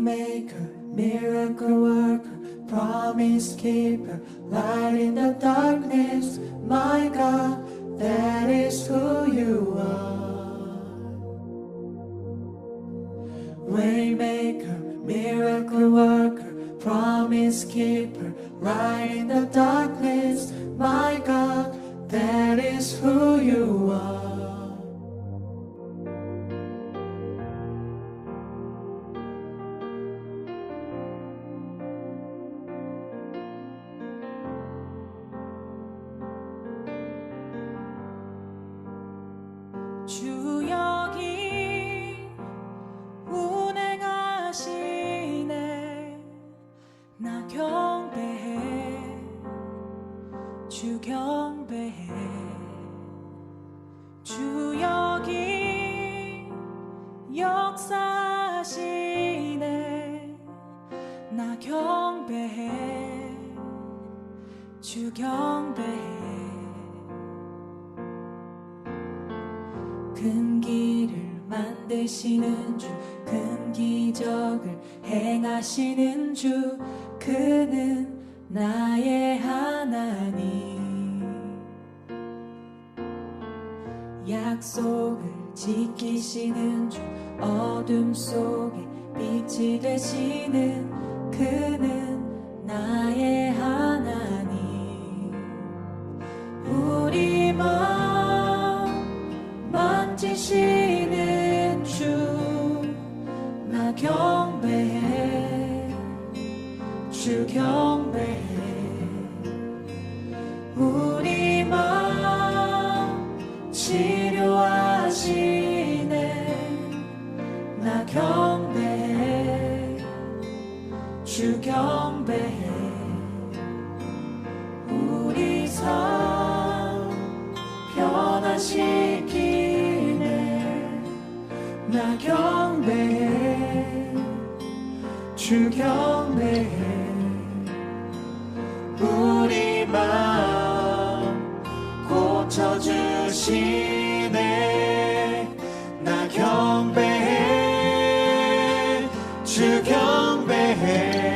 Waymaker, miracle worker, promise keeper, light in the darkness. My God, that is who you are. Waymaker, miracle worker, promise keeper, light in the darkness. My God, that is who you are. 주 여기 운행하시네. 나 경배해, 주 경배해. 주 여기 역사하시네. 나 경배해, 주 경배해. 큰 길을 만드시는 주, 큰 기적을 행하시는 주, 그는 나의 하나님. 약속을 지키시는 주, 어둠 속에 빛이 되시는 그는 나의 하나님. 우리 마음 만지시는 주, 나 경배해, 주 경배해. 우리 마음 치료하시네. 나 경배해, 주 경배해. 우리 삶 변화시키네. 나 경배해, 주 경배해. 우리 마음 고쳐주시네. 나 경배해, 주 경배해.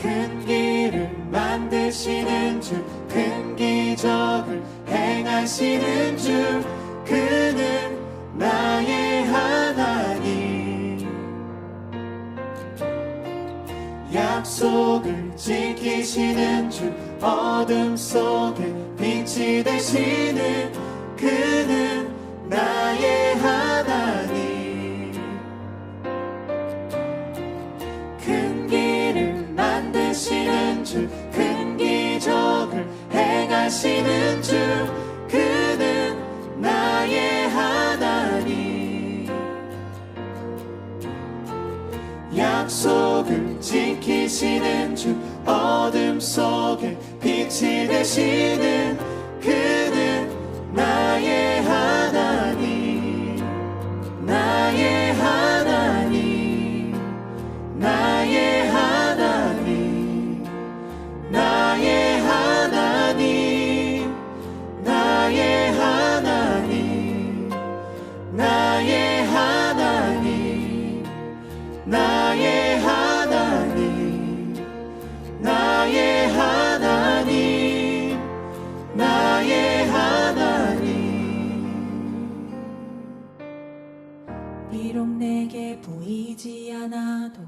큰 길을 만드시는 주, 큰 기적을 행하시는 주, 그는 나의 하나님. 약속을 지키시는 주, 어둠 속에 빛이 되시는 그는 나의 하나님. 큰 길을 만드시는 주, 큰 기적을 행하시는 주, 그는 나의 하나님. 약속을 지키시는 주, 어둠 속에 빛이 되시는 그는 나의 하나님. 나의 하나님, 나의 하나님, 나의 하나님, 나의 하나님, 나의 하나님, 나의 하나님, 나의 하나님, 나의 하나님. 비록 내게 보이지 않아도,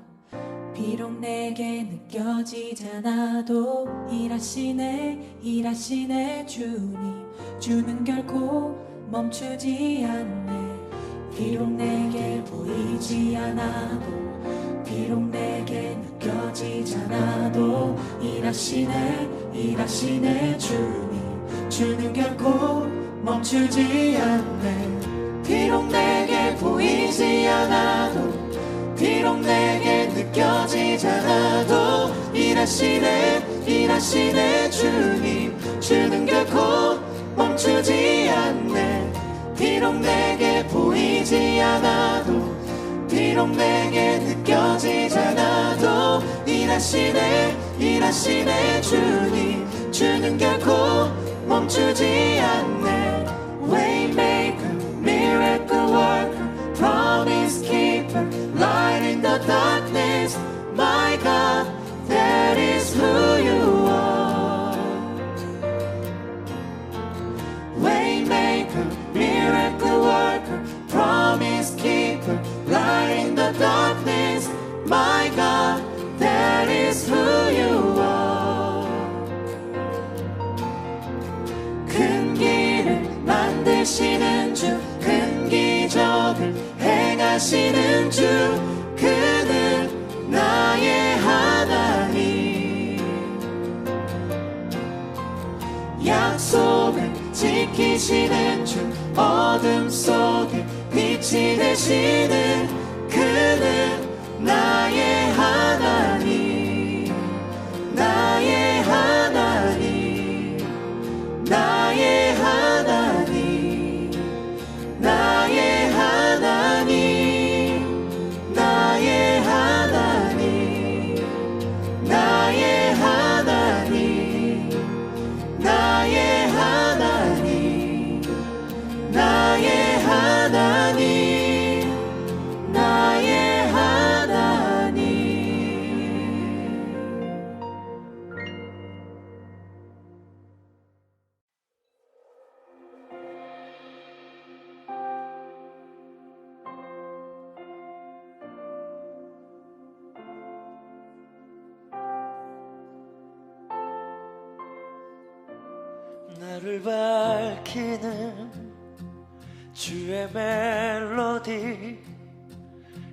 비록 내게 느껴지지 않아도, 일하시네, 일하시네 주님. 주는 결코 멈추지 않네. 비록 내게 보이지 않아도, 비록 내게 느껴지지 않아도, 일하시네, 일하시네 주님. 주는 결코 멈추지 않네. 비록 내게 보이지 않아도, 비록 내게 느껴지지 않아도, 일하시네, 일하시네 주님. 주는 결코 멈추지 않네. 비록 내게 보이지 않아도, 비록 내게 느껴지지 않아도, 일하시네, 일하시네 주님. 주는 결코 멈추지 않네. Waymaker, miracle worker, promise 일하시는 주 그는 나의 하나님 약속을 지키시는 주 어둠 속에 빛이 되시는 그는 나의 하나님 나의 하나님 나의 하나님 나의 하나님 나의 하나님 나의 하나님 나의 하나님 나의 하나님 나의 하나님 나를 밝히는 주의 멜로디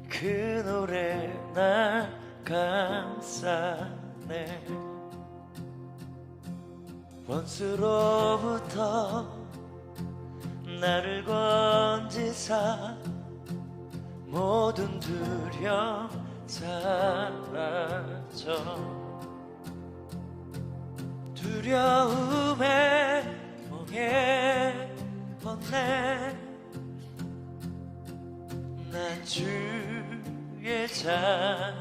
그 노래 날 감싸네 원수로부터 나를 건지사 모든 두려움 사라져 두려움에 멍에 벗네 난 주의 자녀라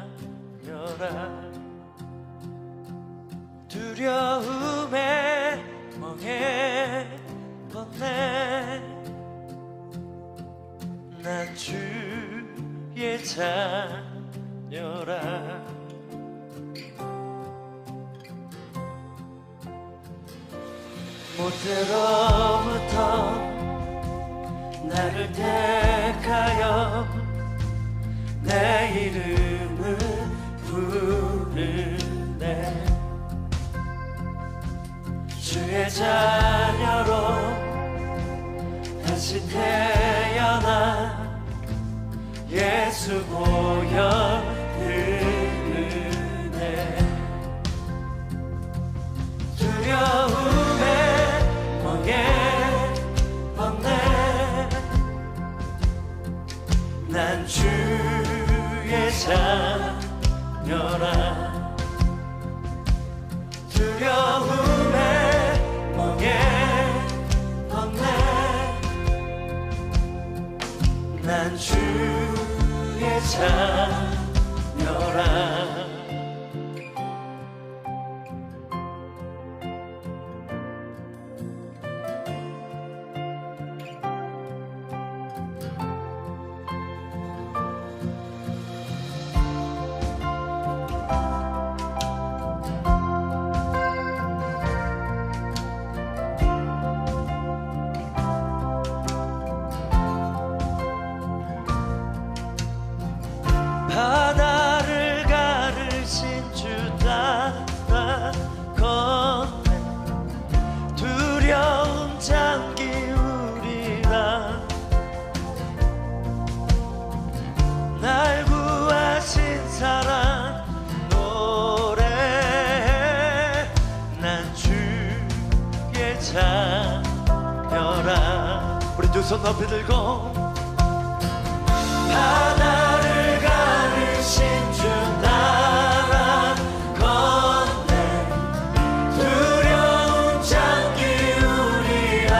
두려움에 멍에 벗네 난 주의 자녀라 모태로부터 나를 택하여 내 이름을 부르네 주의 자녀로 다시 태어나 예수 보혈 흐르네 두려움에 멍에 벗네 난 주의 자녀라 두려움에 멍에 벗네 난 주의 자녀라 바다를 가르신 주 따라 걷네 두려움 잠기우리라 날 구하신 사랑 노래해 난 주의 자녀라 우리 두 손 높이 들고 바다를 가르신 주 따라 걷네 두려움 잠기우리라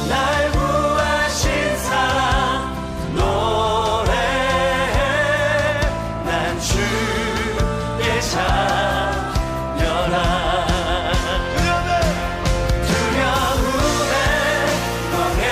날 구하신 사랑 노래해 난 주의 자녀라 두려움에 멍에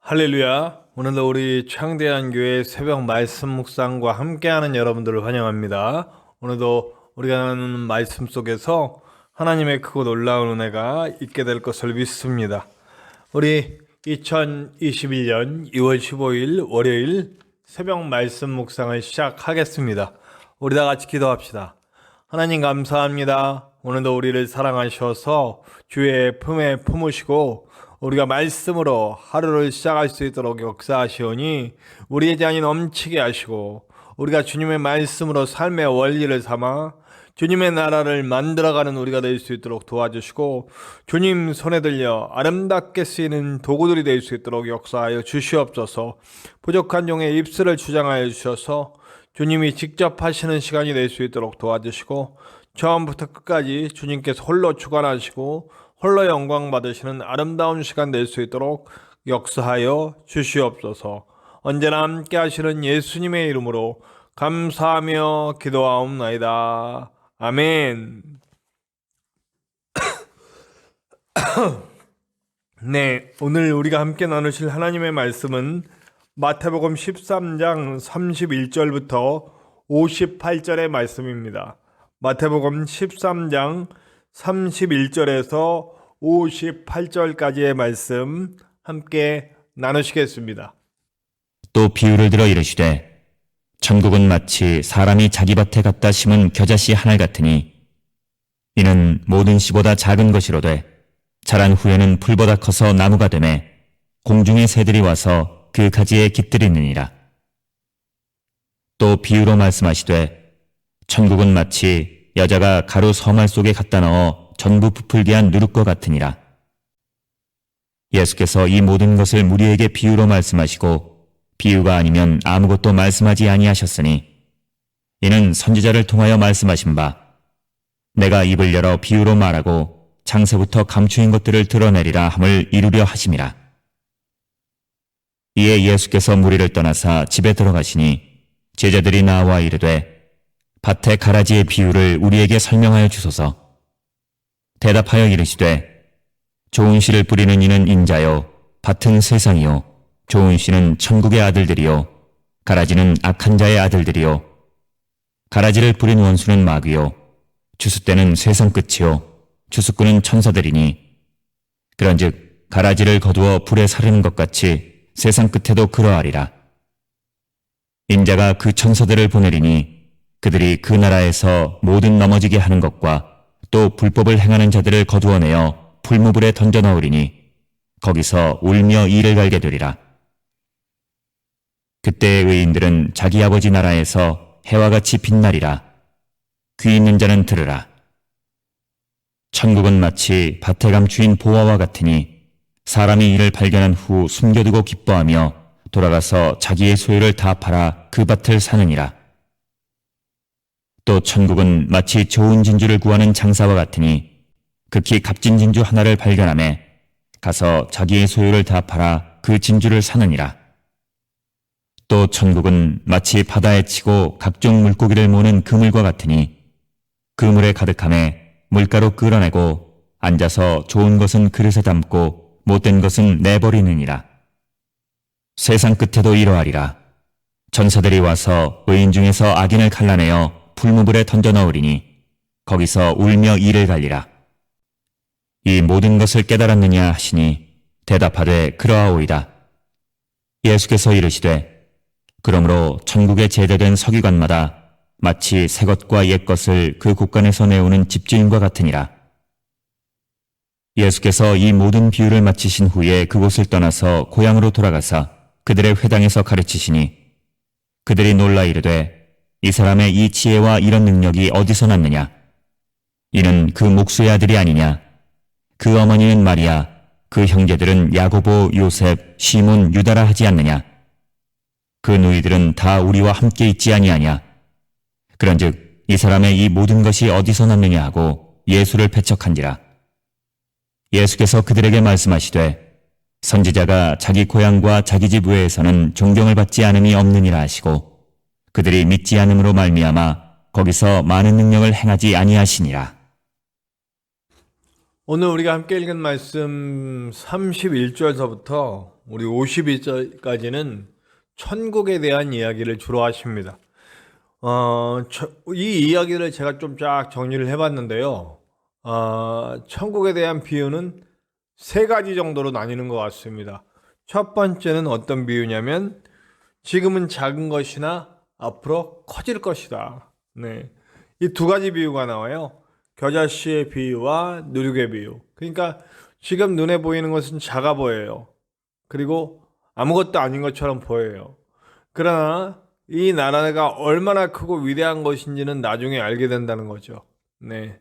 할렐루야. 오늘도 우리 창대한교회 새벽 말씀 묵상과 함께하는 여러분들을 환영합니다. 오늘도 우리가 나누는 말씀 속에서 하나님의 크고 놀라운 은혜가 있게 될 것을 믿습니다. 우리 2021년 2월 15일 월요일 새벽 말씀 묵상을 시작하겠습니다. 우리 다 같이 기도합시다. 하나님 감사합니다. 오늘도 우리를 사랑하셔서 주의 품에 품으시고 우리가 말씀으로 하루를 시작할 수 있도록 역사하시오니 우리의 잔이 넘치게 하시고 우리가 주님의 말씀으로 삶의 원리를 삼아 주님의 나라를 만들어가는 우리가 될 수 있도록 도와주시고 주님 손에 들려 아름답게 쓰이는 도구들이 될 수 있도록 역사하여 주시옵소서. 부족한 종의 입술을 주장하여 주셔서 주님이 직접 하시는 시간이 될 수 있도록 도와주시고 처음부터 끝까지 주님께서 홀로 주관하시고 홀로 영광 받으시는 아름다운 시간 될 수 있도록 역사하여 주시옵소서. 언제나 함께 하시는 예수님의 이름으로 감사하며 기도하옵나이다. 아멘. 네, 오늘 우리가 함께 나누실 하나님의 말씀은 마태복음 13장 31절부터 58절의 말씀입니다. 마태복음 13장 31절에서 58절까지의 말씀 함께 나누시겠습니다. 또 비유를 들어 이르시되 천국은 마치 사람이 자기 밭에 갖다 심은 겨자씨 하나 같으니 이는 모든 씨보다 작은 것이로되 자란 후에는 풀보다 커서 나무가 되매 공중의 새들이 와서 그 가지에 깃들이느니라. 또 비유로 말씀하시되 천국은 마치 여자가 가루 서말 속에 갖다 넣어 전부 부풀게 한 누룩과 같으니라. 예수께서 이 모든 것을 무리에게 비유로 말씀하시고 비유가 아니면 아무것도 말씀하지 아니하셨으니 이는 선지자를 통하여 말씀하신 바 내가 입을 열어 비유로 말하고 창세부터 감추인 것들을 드러내리라 함을 이루려 하심이라. 이에 예수께서 무리를 떠나사 집에 들어가시니 제자들이 나와 이르되 밭의 가라지의 비유를 우리에게 설명하여 주소서. 대답하여 이르시되 좋은 씨를 뿌리는 이는 인자요 밭은 세상이요 좋은 씨는 천국의 아들들이요 가라지는 악한 자의 아들들이요 가라지를 뿌린 원수는 마귀요 주숫대는 세상 끝이요 주숫꾼은 천사들이니 그런즉 가라지를 거두어 불에 사르는 것 같이 세상 끝에도 그러하리라. 인자가 그 천사들을 보내리니 그들이 그 나라에서 모든 넘어지게 하는 것과 또 불법을 행하는 자들을 거두어내어 불무불에 던져 넣으리니 거기서 울며 이를 갈게 되리라. 그때의 의인들은 자기 아버지 나라에서 해와 같이 빛나리라. 귀 있는 자는 들으라. 천국은 마치 밭에 감추인 보화와 같으니 사람이 이를 발견한 후 숨겨두고 기뻐하며 돌아가서 자기의 소유를 다 팔아 그 밭을 사느니라. 또 천국은 마치 좋은 진주를 구하는 장사와 같으니 극히 값진 진주 하나를 발견하매 가서 자기의 소유를 다 팔아 그 진주를 사느니라. 또 천국은 마치 바다에 치고 각종 물고기를 모는 그물과 같으니 그물에 가득함에 물가로 끌어내고 앉아서 좋은 것은 그릇에 담고 못된 것은 내버리느니라. 세상 끝에도 이러하리라. 천사들이 와서 의인 중에서 악인을 갈라내어 불무불에 던져 넣으리니 거기서 울며 이를 갈리라. 이 모든 것을 깨달았느냐 하시니 대답하되 그러하오이다. 예수께서 이르시되 그러므로 천국에 제대된 서기관마다 마치 새 것과 옛 것을 그 곳간에서 내오는 집주인과 같으니라. 예수께서 이 모든 비유를 마치신 후에 그곳을 떠나서 고향으로 돌아가사 그들의 회당에서 가르치시니 그들이 놀라 이르되 이 사람의 이 지혜와 이런 능력이 어디서 났느냐? 이는 그 목수의 아들이 아니냐? 그 어머니는 마리아, 그 형제들은 야고보, 요셉, 시몬, 유다라 하지 않느냐? 그 누이들은 다 우리와 함께 있지 아니하냐? 그런즉 이 사람의 이 모든 것이 어디서 났느냐 하고 예수를 배척한지라. 예수께서 그들에게 말씀하시되 선지자가 자기 고향과 자기 집 외에서는 존경을 받지 않음이 없느니라 하시고 그들이 믿지 않음으로 말미암아 거기서 많은 능력을 행하지 아니하시니라. 오늘 우리가 함께 읽은 말씀 31절서부터 우리 52절까지는 천국에 대한 이야기를 주로 하십니다. 이 이야기를 제가 좀 쫙 정리를 해봤는데요. 천국에 대한 비유는 세 가지 정도로 나뉘는 것 같습니다. 첫 번째는 어떤 비유냐면 지금은 작은 것이나 앞으로 커질 것이다. 네. 이 두 가지 비유가 나와요. 겨자씨의 비유와 누룩의 비유. 그러니까 지금 눈에 보이는 것은 작아 보여요. 그리고 아무것도 아닌 것처럼 보여요. 그러나 이 나라가 얼마나 크고 위대한 것인지는 나중에 알게 된다는 거죠. 네.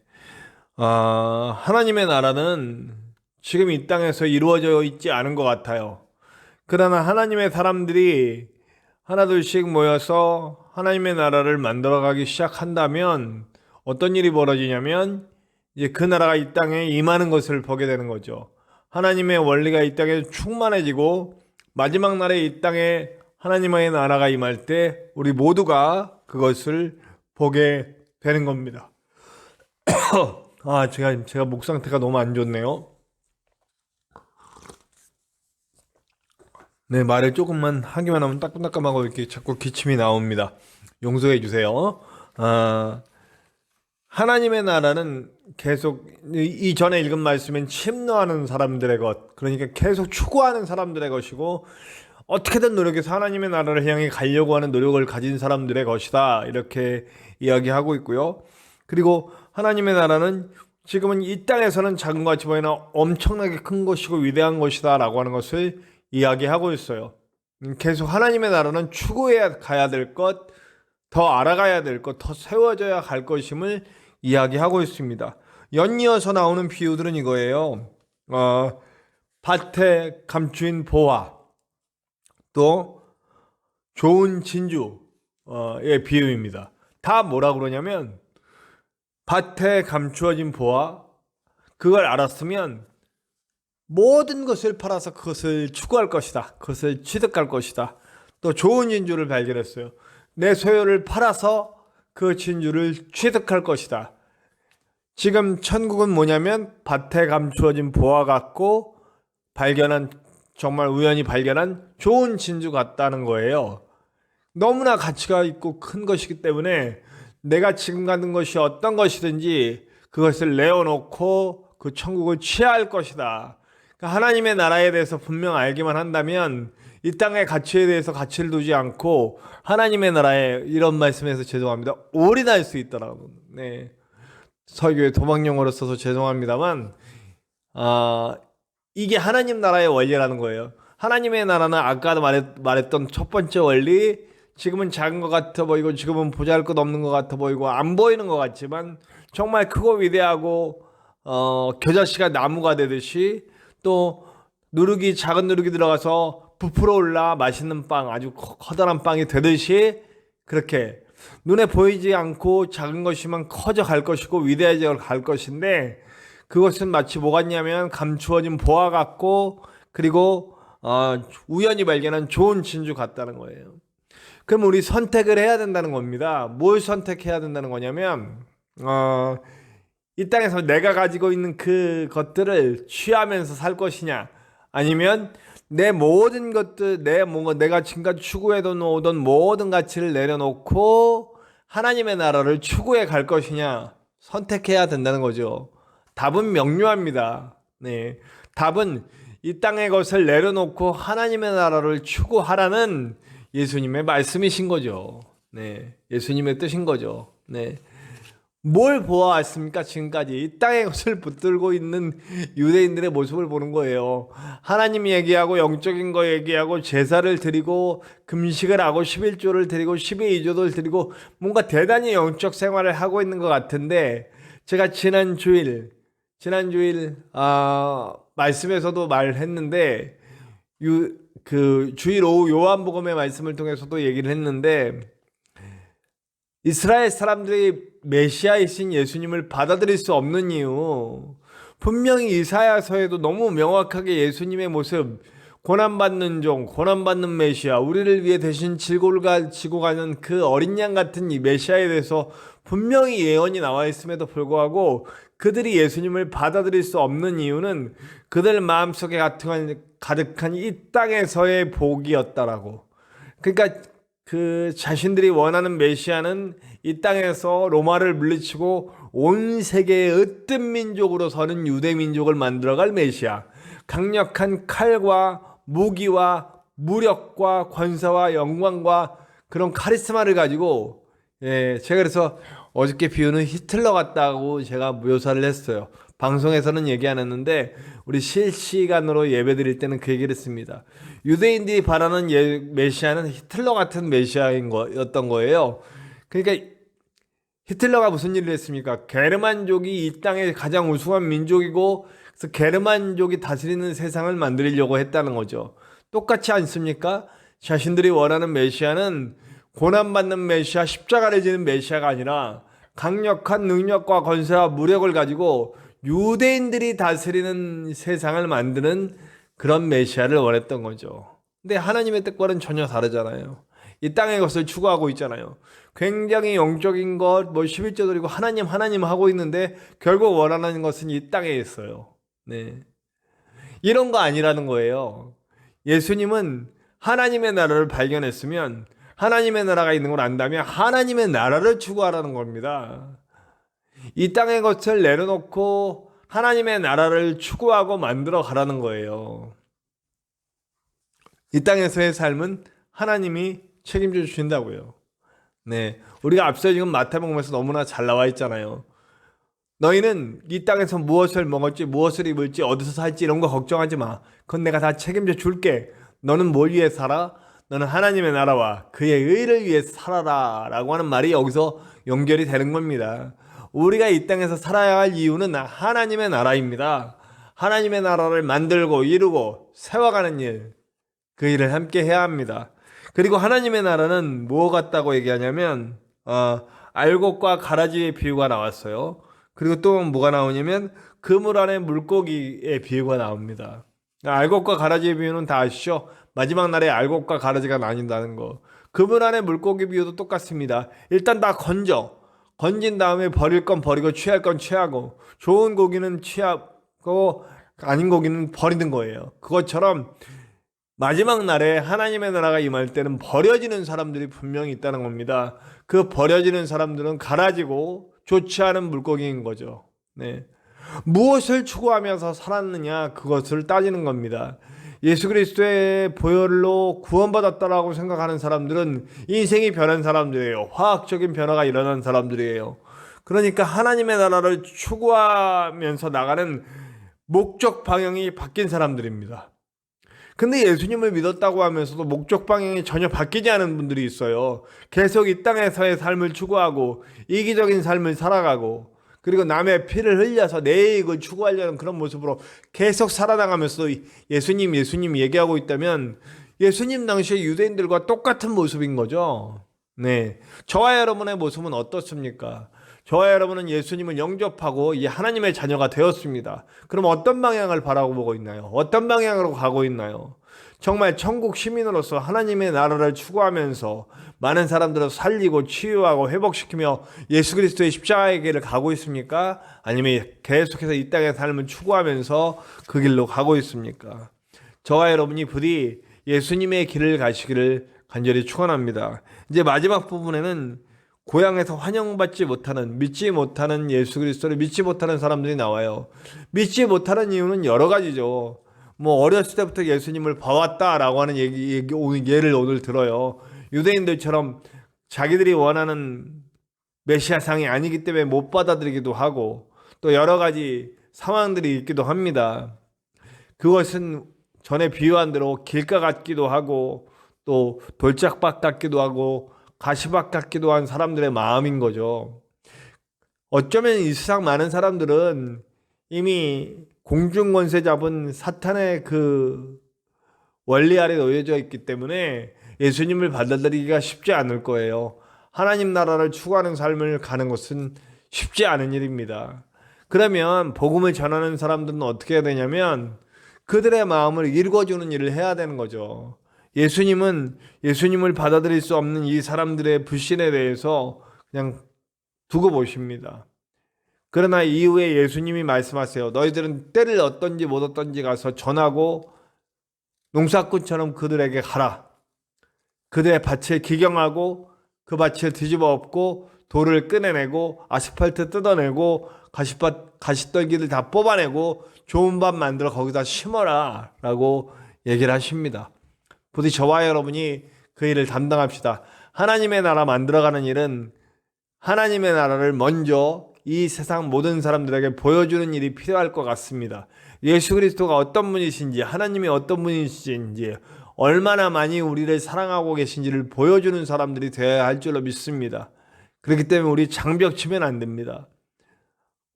하나님의 나라는 지금 이 땅에서 이루어져 있지 않은 것 같아요. 그러나 하나님의 사람들이 하나둘씩 모여서 하나님의 나라를 만들어가기 시작한다면 어떤 일이 벌어지냐면 이제 그 나라가 이 땅에 임하는 것을 보게 되는 거죠. 하나님의 원리가 이 땅에 충만해지고 마지막 날에 이 땅에 하나님의 나라가 임할 때 우리 모두가 그것을 보게 되는 겁니다. 제가 목 상태가 너무 안 좋네요. 네, 말을 조금만 하기만 하면 따끔따끔하고 이렇게 자꾸 기침이 나옵니다. 용서해 주세요. 하나님의 나라는 계속 이전에 읽은 말씀엔 침노하는 사람들의 것, 그러니까 계속 추구하는 사람들의 것이고 어떻게든 노력해서 하나님의 나라를 향해 가려고 하는 노력을 가진 사람들의 것이다, 이렇게 이야기하고 있고요. 그리고 하나님의 나라는 지금은 이 땅에서는 작은 것 같이 보이나 엄청나게 큰 것이고 위대한 것이다 라고 하는 것을 이야기하고 있어요. 계속 하나님의 나라는 추구해야 가야 될 것, 더 알아가야 될 것, 더 세워져야 갈 것임을 이야기하고 있습니다. 연이어서 나오는 비유들은 이거예요. 밭에 감추인 보화, 또 좋은 진주의 비유입니다. 다 뭐라 그러냐면 밭에 감추어진 보화, 그걸 알았으면 모든 것을 팔아서 그것을 추구할 것이다. 그것을 취득할 것이다. 또 좋은 진주를 발견했어요. 내 소유를 팔아서 그 진주를 취득할 것이다. 지금 천국은 뭐냐면 밭에 감추어진 보화 같고 정말 우연히 발견한 좋은 진주 같다는 거예요. 너무나 가치가 있고 큰 것이기 때문에 내가 지금 갖는 것이 어떤 것이든지 그것을 내어놓고 그 천국을 취할 것이다. 하나님의 나라에 대해서 분명 알기만 한다면 이 땅의 가치에 대해서 가치를 두지 않고 하나님의 나라에, 이런 말씀에서 죄송합니다, 올인할 수 있더라고요. 네. 설교에 도박용어로 써서 죄송합니다만 이게 하나님 나라의 원리라는 거예요. 하나님의 나라는 아까도 말했던 첫 번째 원리, 지금은 작은 것 같아 보이고 지금은 보잘것없는 것 같아 보이고 안 보이는 것 같지만 정말 크고 위대하고 겨자씨가 나무가 되듯이, 또 작은 누룩이 들어가서 부풀어 올라 맛있는 빵, 아주 커다란 빵이 되듯이, 그렇게 눈에 보이지 않고 작은 것이만 커져 갈 것이고 위대해져 갈 것인데, 그것은 마치 뭐 같냐면 감추어진 보화 같고, 그리고 우연히 발견한 좋은 진주 같다는 거예요. 그럼 우리 선택을 해야 된다는 겁니다. 뭘 선택해야 된다는 거냐면 이 땅에서 내가 가지고 있는 그 것들을 취하면서 살 것이냐, 아니면 내 모든 것들, 내가 지금까지 추구해던 오던 모든 가치를 내려놓고 하나님의 나라를 추구해 갈 것이냐, 선택해야 된다는 거죠. 답은 명료합니다. 네. 답은 이 땅의 것을 내려놓고 하나님의 나라를 추구하라는 예수님의 말씀이신 거죠. 네. 예수님의 뜻인 거죠. 네. 뭘 보아왔습니까? 지금까지 이 땅의 것을 붙들고 있는 유대인들의 모습을 보는 거예요. 하나님 얘기하고 영적인 거 얘기하고 제사를 드리고 금식을 하고 11조를 드리고 12조를 드리고 뭔가 대단히 영적 생활을 하고 있는 것 같은데, 제가 지난 주일 말씀에서도 말했는데, 그 주일 오후 요한복음의 말씀을 통해서도 얘기를 했는데, 이스라엘 사람들이 메시아이신 예수님을 받아들일 수 없는 이유, 분명히 이사야서에도 너무 명확하게 예수님의 모습, 고난받는 종, 고난받는 메시아, 우리를 위해 대신 지고 가는 그 어린 양 같은 이 메시아에 대해서 분명히 예언이 나와 있음에도 불구하고 그들이 예수님을 받아들일 수 없는 이유는 그들 마음속에 가득한 이 땅에서의 복이었다라고. 그러니까 그 자신들이 원하는 메시아는 이 땅에서 로마를 물리치고 온 세계의 으뜸 민족으로 서는 유대 민족을 만들어갈 메시아. 강력한 칼과 무기와 무력과 권세와 영광과 그런 카리스마를 가지고, 제가 그래서 어저께 비유는 히틀러 같다고 제가 묘사를 했어요. 방송에서는 얘기 안 했는데 우리 실시간으로 예배 드릴 때는 그 얘기를 했습니다. 유대인들이 바라는 메시아는 히틀러 같은 메시아인 거였던 거예요. 그러니까 히틀러가 무슨 일을 했습니까? 게르만족이 이 땅의 가장 우수한 민족이고, 그래서 게르만족이 다스리는 세상을 만들려고 했다는 거죠. 똑같지 않습니까? 자신들이 원하는 메시아는 고난받는 메시아, 십자가를 지는 메시아가 아니라 강력한 능력과 권세와 무력을 가지고 유대인들이 다스리는 세상을 만드는 그런 메시아를 원했던 거죠. 근데 하나님의 뜻과는 전혀 다르잖아요. 이 땅의 것을 추구하고 있잖아요. 굉장히 영적인 것, 11조 드리고 하나님 하고 있는데 결국 원하는 것은 이 땅에 있어요. 네. 이런 거 아니라는 거예요. 예수님은 하나님의 나라를 발견했으면, 하나님의 나라가 있는 걸 안다면 하나님의 나라를 추구하라는 겁니다. 이 땅의 것을 내려놓고 하나님의 나라를 추구하고 만들어 가라는 거예요. 이 땅에서의 삶은 하나님이 책임져 주신다고요. 네, 우리가 앞서 지금 마태복음에서 너무나 잘 나와 있잖아요. 너희는 이 땅에서 무엇을 먹을지, 무엇을 입을지, 어디서 살지 이런 거 걱정하지 마. 그건 내가 다 책임져 줄게. 너는 뭘 위해 살아? 너는 하나님의 나라와 그의 의를 위해 살아라 라고 하는 말이 여기서 연결이 되는 겁니다. 우리가 이 땅에서 살아야 할 이유는 하나님의 나라입니다. 하나님의 나라를 만들고 이루고 세워가는 일, 그 일을 함께 해야 합니다. 그리고 하나님의 나라는 뭐 같다고 얘기하냐면 알곡과 가라지의 비유가 나왔어요. 그리고 또 뭐가 나오냐면 그물 안에 물고기의 비유가 나옵니다. 알곡과 가라지의 비유는 다 아시죠? 마지막 날에 알곡과 가라지가 나뉜다는 거. 그물 안에 물고기 비유도 똑같습니다. 일단 다 건진 다음에 버릴 건 버리고 취할 건 취하고, 좋은 고기는 취하고 아닌 고기는 버리는 거예요. 그것처럼 마지막 날에 하나님의 나라가 임할 때는 버려지는 사람들이 분명히 있다는 겁니다. 그 버려지는 사람들은 가라지고 좋지 않은 물고기인 거죠. 네. 무엇을 추구하면서 살았느냐, 그것을 따지는 겁니다. 예수 그리스도의 보혈로 구원받았다라고 생각하는 사람들은 인생이 변한 사람들이에요. 화학적인 변화가 일어난 사람들이에요. 그러니까 하나님의 나라를 추구하면서 나가는 목적 방향이 바뀐 사람들입니다. 근데 예수님을 믿었다고 하면서도 목적 방향이 전혀 바뀌지 않은 분들이 있어요. 계속 이 땅에서의 삶을 추구하고 이기적인 삶을 살아가고, 그리고 남의 피를 흘려서 내 이익을 추구하려는 그런 모습으로 계속 살아나가면서 예수님 얘기하고 있다면 예수님 당시의 유대인들과 똑같은 모습인 거죠. 네, 저와 여러분의 모습은 어떻습니까? 저와 여러분은 예수님을 영접하고 이 하나님의 자녀가 되었습니다. 그럼 어떤 방향을 바라보고 있나요? 어떤 방향으로 가고 있나요? 정말 천국 시민으로서 하나님의 나라를 추구하면서 많은 사람들을 살리고 치유하고 회복시키며 예수 그리스도의 십자가의 길을 가고 있습니까? 아니면 계속해서 이 땅의 삶을 추구하면서 그 길로 가고 있습니까? 저와 여러분이 부디 예수님의 길을 가시기를 간절히 축원합니다. 이제 마지막 부분에는 고향에서 환영받지 못하는, 믿지 못하는 예수 그리스도를 믿지 못하는 사람들이 나와요. 믿지 못하는 이유는 여러 가지죠. 어렸을 때부터 예수님을 봐왔다라고 하는 예를 오늘 들어요. 유대인들처럼 자기들이 원하는 메시아상이 아니기 때문에 못 받아들이기도 하고, 또 여러 가지 상황들이 있기도 합니다. 그것은 전에 비유한 대로 길가 같기도 하고, 또 돌짝밭 같기도 하고, 가시밭 같기도 한 사람들의 마음인 거죠. 어쩌면 이 세상 많은 사람들은 이미 공중권세 잡은 사탄의 그 원리 아래 놓여져 있기 때문에 예수님을 받아들이기가 쉽지 않을 거예요. 하나님 나라를 추구하는 삶을 가는 것은 쉽지 않은 일입니다. 그러면 복음을 전하는 사람들은 어떻게 해야 되냐면 그들의 마음을 읽어주는 일을 해야 되는 거죠. 예수님을 받아들일 수 없는 이 사람들의 불신에 대해서 그냥 두고 보십니다. 그러나 이후에 예수님이 말씀하세요. 너희들은 때를 얻든지 못 얻든지 가서 전하고 농사꾼처럼 그들에게 가라. 그들의 밭을 기경하고 그 밭을 뒤집어 엎고 돌을 꺼내내고 아스팔트 뜯어내고 가시떨기를 다 뽑아내고 좋은 밭 만들어 거기다 심어라 라고 얘기를 하십니다. 부디 저와 여러분이 그 일을 담당합시다. 하나님의 나라 만들어가는 일은 하나님의 나라를 먼저 이 세상 모든 사람들에게 보여주는 일이 필요할 것 같습니다. 예수 그리스도가 어떤 분이신지, 하나님이 어떤 분이신지, 얼마나 많이 우리를 사랑하고 계신지를 보여주는 사람들이 되어야 할 줄로 믿습니다. 그렇기 때문에 우리 장벽 치면 안 됩니다.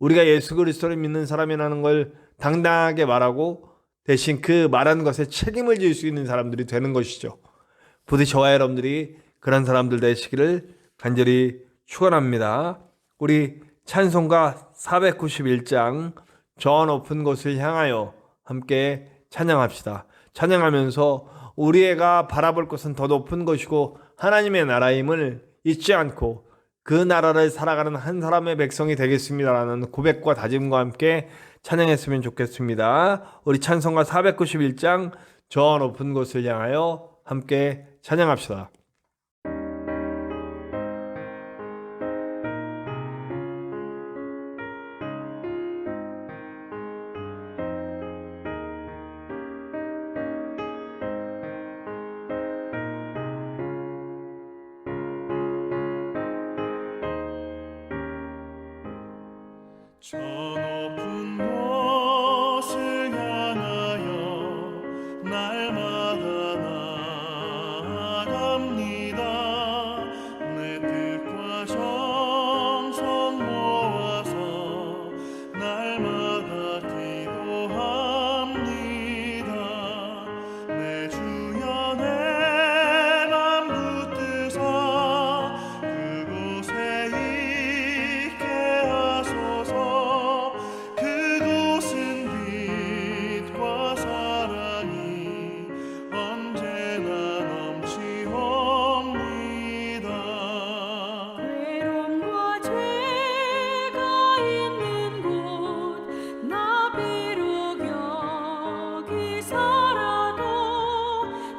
우리가 예수 그리스도를 믿는 사람이라는 걸 당당하게 말하고 대신 그 말한 것에 책임을 질 수 있는 사람들이 되는 것이죠. 부디 저와 여러분들이 그런 사람들 되시기를 간절히 축원합니다. 우리 찬송가 491장 저 높은 곳을 향하여 함께 찬양합시다. 찬양하면서 우리가 바라볼 것은 더 높은 것이고 하나님의 나라임을 잊지 않고 그 나라를 살아가는 한 사람의 백성이 되겠습니다라는 고백과 다짐과 함께 찬양했으면 좋겠습니다. 우리 찬송가 491장 저 높은 곳을 향하여 함께 찬양합시다. 저 높은 곳을 향하여 날마다 나아갑니다. 내 뜻과 정성 모아서 날마다 기도합니다. 내 주여 내 맘 붙드사 그곳에 있게 하소서. 그곳은 빛과 사랑이 언제나 넘치옵니다. 외로움과 죄가 있는 곳 나 비록 여기 살아도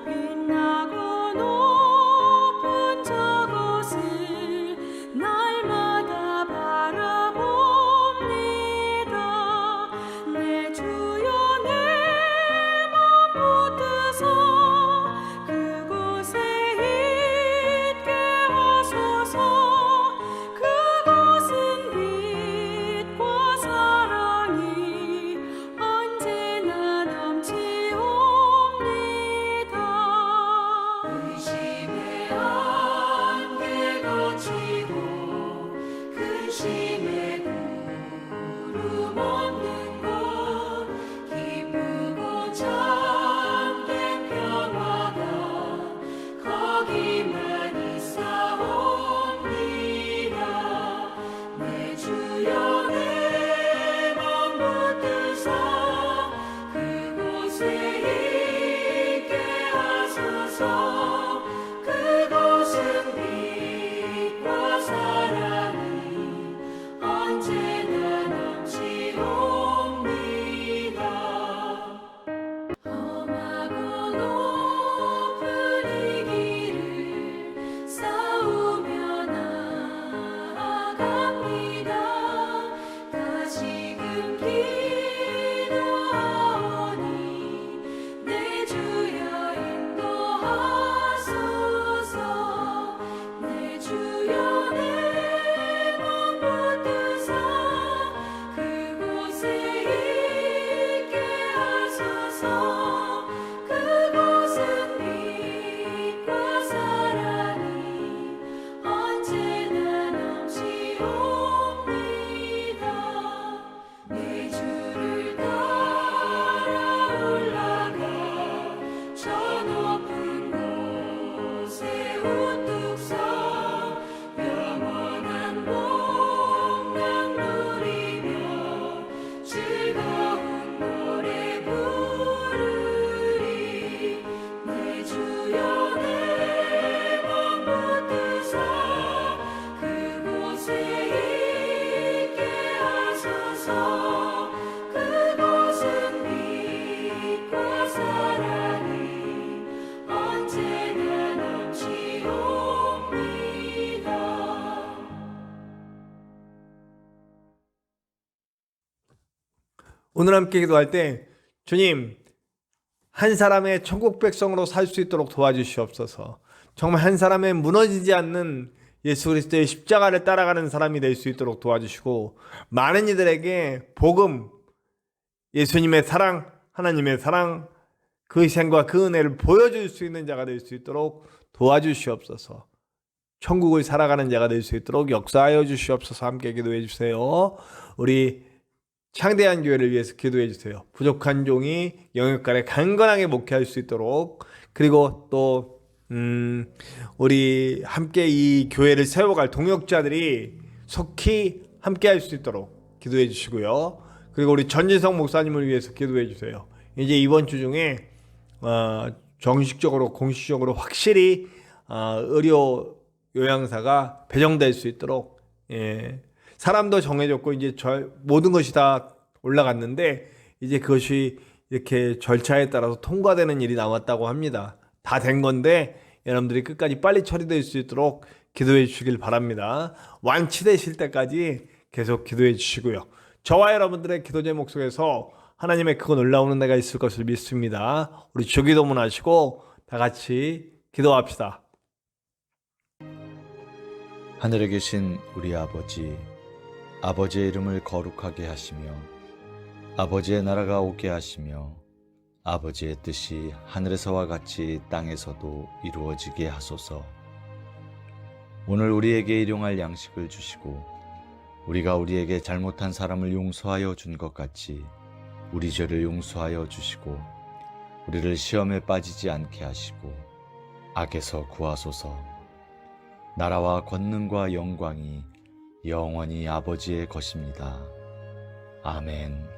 빛나고 높은 저곳을 날마다 바라봅니다. 내 주여 내 맘 붙드사 그곳에 있게 하소서. 그곳은 빛과 사랑이 언제나 넘치옵니다. 의심의 안개 거치고 근심의 구름 없는 곳 기쁘고 참된 평화가 거기만 있사옵니다. 내 주여 내 맘 붙드사 그곳에 있게 하소서. 그곳은 빛과 사랑이 언제나 넘치옵니다. 험하고 높은 이 길을 싸우며 나아갑니다. 다시금 기도하오니 내 주여 인도하소서. 내 주여 내 맘 붙드사 그곳에 있게 하소서. 그곳은 빛과 사랑이 언제나 넘치옵니다. 내 주를 따라 올라가 저 높은 곳에 우뚝 서 영원한 복락 누리며 즐거운 노래 부르리. 내 주여 내 맘 붙드사 그곳에 있게 하소서. 그곳은 빛과 사랑이 오늘 함께 기도할 때 주님, 한 사람의 천국 백성으로 살 수 있도록 도와주시옵소서. 정말 한 사람의 무너지지 않는 예수 그리스도의 십자가를 따라가는 사람이 될 수 있도록 도와주시고, 많은 이들에게 복음, 예수님의 사랑, 하나님의 사랑, 그 희생과 그 은혜를 보여줄 수 있는 자가 될 수 있도록 도와주시옵소서. 천국을 살아가는 자가 될 수 있도록 역사하여 주시옵소서. 함께 기도해 주세요. 우리 창대한 교회를 위해서 기도해 주세요. 부족한 종이 영역간에 강건하게 목회할 수 있도록, 그리고 또 우리 함께 이 교회를 세워갈 동역자들이 속히 함께 할 수 있도록 기도해 주시고요. 그리고 우리 전진성 목사님을 위해서 기도해 주세요. 이제 이번 주 중에 정식적으로 공식적으로 확실히 의료 요양사가 배정될 수 있도록, 사람도 정해졌고 이제 모든 것이 다 올라갔는데 이제 그것이 이렇게 절차에 따라서 통과되는 일이 남았다고 합니다. 다 된 건데 여러분들이 끝까지 빨리 처리될 수 있도록 기도해 주시길 바랍니다. 완치되실 때까지 계속 기도해 주시고요. 저와 여러분들의 기도 제목 속에서 하나님의 크고 놀라운 은혜가 있을 것을 믿습니다. 우리 주기도문 하시고 다 같이 기도합시다. 하늘에 계신 우리 아버지, 아버지의 이름을 거룩하게 하시며 아버지의 나라가 오게 하시며 아버지의 뜻이 하늘에서와 같이 땅에서도 이루어지게 하소서. 오늘 우리에게 일용할 양식을 주시고 우리가 우리에게 잘못한 사람을 용서하여 준 것 같이 우리 죄를 용서하여 주시고 우리를 시험에 빠지지 않게 하시고 악에서 구하소서. 나라와 권능과 영광이 영원히 아버지의 것입니다. 아멘.